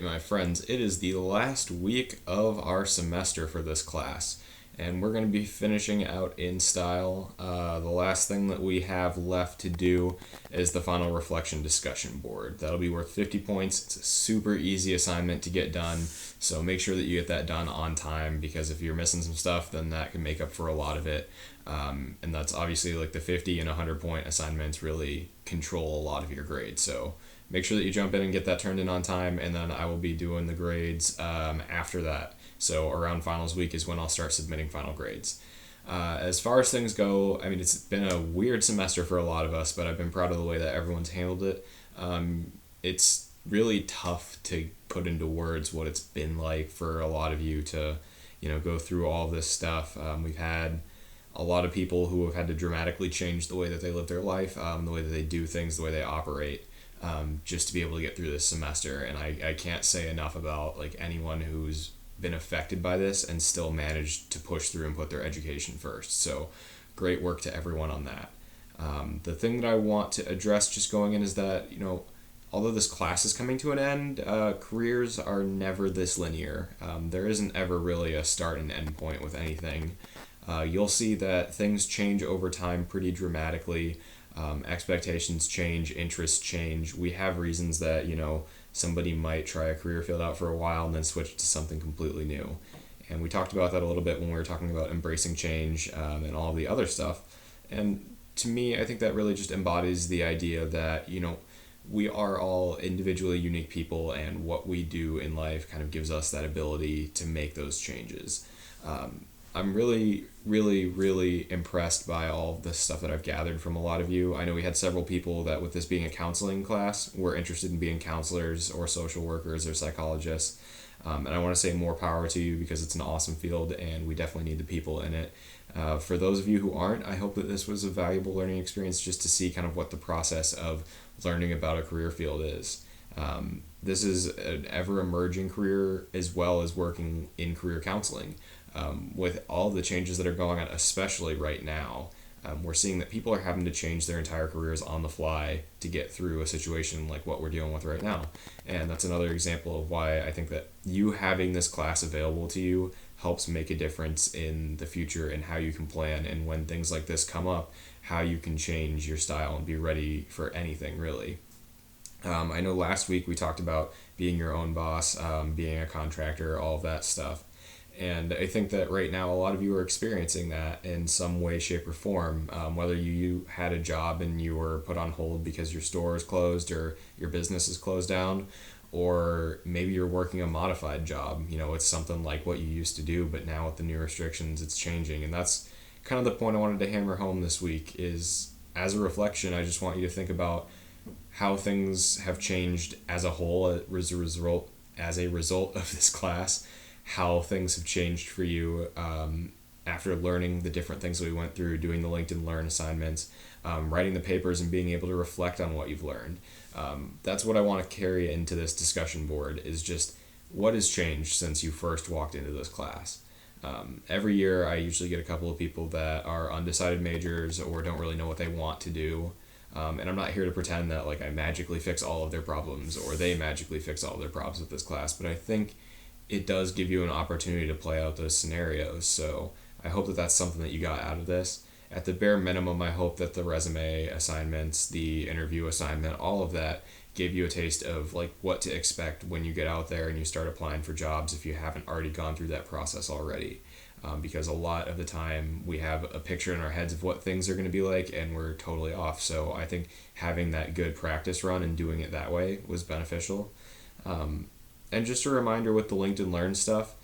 My friends, it is the last week of our semester for this class, and we're going to be finishing out in style. The last thing that we have left to do is the final reflection discussion board. That'll be worth 50 points. It's a super easy assignment to get done, so make sure that you get that done on time because if you're missing some stuff, then that can make up for a lot of it. And that's obviously like the 50 and 100 point assignments really control a lot of your grade. So make sure that you jump in and get that turned in on time, and then I will be doing the grades after that. So around finals week is when I'll start submitting final grades. As far as things go, I mean, it's been a weird semester for a lot of us, but I've been proud of the way that everyone's handled it. It's really tough to put into words what it's been like for a lot of you to, go through all this stuff. We've had a lot of people who have had to dramatically change the way that they live their life, the way that they do things, the way they operate, just to be able to get through this semester. And I can't say enough about like anyone who's been affected by this and still managed to push through and put their education first. So great work to everyone on that. The thing that I want to address just going in is that, although this class is coming to an end, careers are never this linear. There isn't ever really a start and end point with anything. You'll see that things change over time pretty dramatically. Expectations change, interests change. We have reasons that, somebody might try a career field out for a while and then switch to something completely new. And we talked about that a little bit when we were talking about embracing change and all the other stuff. And to me, I think that really just embodies the idea that, we are all individually unique people, and what we do in life kind of gives us that ability to make those changes. I'm really, really, really impressed by all of the stuff that I've gathered from a lot of you. I know we had several people that, with this being a counseling class, were interested in being counselors or social workers or psychologists. And I want to say more power to you because it's an awesome field and we definitely need the people in it. For those of you who aren't, I hope that this was a valuable learning experience just to see kind of what the process of learning about a career field is. This is an ever-emerging career as well as working in career counseling. With all the changes that are going on, especially right now, we're seeing that people are having to change their entire careers on the fly to get through a situation like what we're dealing with right now. And that's another example of why I think that you having this class available to you helps make a difference in the future and how you can plan, and when things like this come up, how you can change your style and be ready for anything really. I know last week we talked about being your own boss, being a contractor, all of that stuff. And I think that right now a lot of you are experiencing that in some way, shape, or form. Whether you had a job and you were put on hold because your store is closed or your business is closed down, or maybe you're working a modified job. It's something like what you used to do, but now with the new restrictions, it's changing. And that's kind of the point I wanted to hammer home this week is, as a reflection, I just want you to think about how things have changed as a whole as a result of this class, how things have changed for you after learning the different things that we went through, doing the LinkedIn Learn assignments, writing the papers, and being able to reflect on what you've learned. That's what I want to carry into this discussion board, is just what has changed since you first walked into this class. Every year I usually get a couple of people that are undecided majors or don't really know what they want to do. And I'm not here to pretend that like I magically fix all of their problems or they magically fix all of their problems with this class, but I think it does give you an opportunity to play out those scenarios. So I hope that that's something that you got out of this. At the bare minimum, I hope that the resume assignments, the interview assignment, all of that gave you a taste of like what to expect when you get out there and you start applying for jobs if you haven't already gone through that process already. Because a lot of the time we have a picture in our heads of what things are going to be like and we're totally off. So I think having that good practice run and doing it that way was beneficial. And just a reminder with the LinkedIn Learn stuff,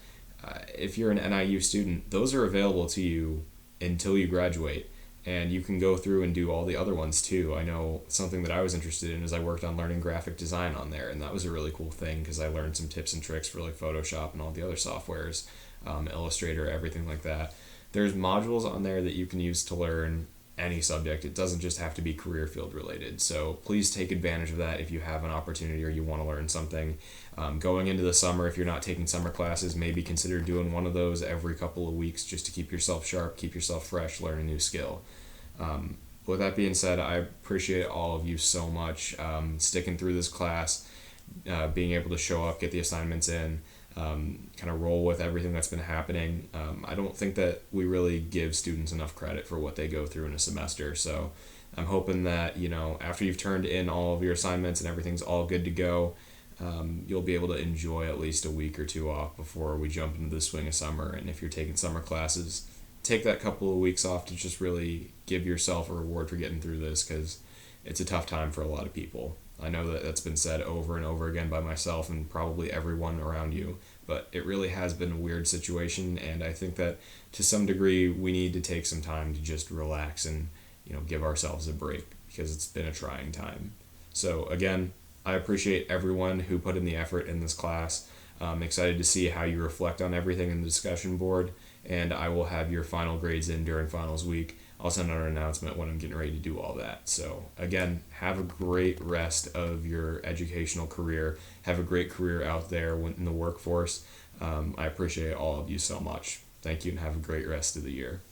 if you're an NIU student, those are available to you until you graduate. And you can go through and do all the other ones too. I know something that I was interested in is I worked on learning graphic design on there. And that was a really cool thing because I learned some tips and tricks for like Photoshop and all the other softwares, Illustrator, everything like that. There's modules on there that you can use to learn any subject. It doesn't just have to be career field related. So please take advantage of that if you have an opportunity or you want to learn something. Going into the summer, if you're not taking summer classes, maybe consider doing one of those every couple of weeks just to keep yourself sharp, keep yourself fresh, learn a new skill. With that being said, I appreciate all of you so much sticking through this class, being able to show up, get the assignments in, kind of roll with everything that's been happening. I don't think that we really give students enough credit for what they go through in a semester. So I'm hoping that, after you've turned in all of your assignments and everything's all good to go, you'll be able to enjoy at least a week or two off before we jump into the swing of summer. And if you're taking summer classes, take that couple of weeks off to just really give yourself a reward for getting through this, because it's a tough time for a lot of people. I know that that's been said over and over again by myself and probably everyone around you, but it really has been a weird situation, and I think that to some degree we need to take some time to just relax and give ourselves a break, because it's been a trying time. So again, I appreciate everyone who put in the effort in this class. I'm excited to see how you reflect on everything in the discussion board, and I will have your final grades in during finals week. I'll send out an announcement when I'm getting ready to do all that. So again, have a great rest of your educational career. Have a great career out there in the workforce. I appreciate all of you so much. Thank you, and have a great rest of the year.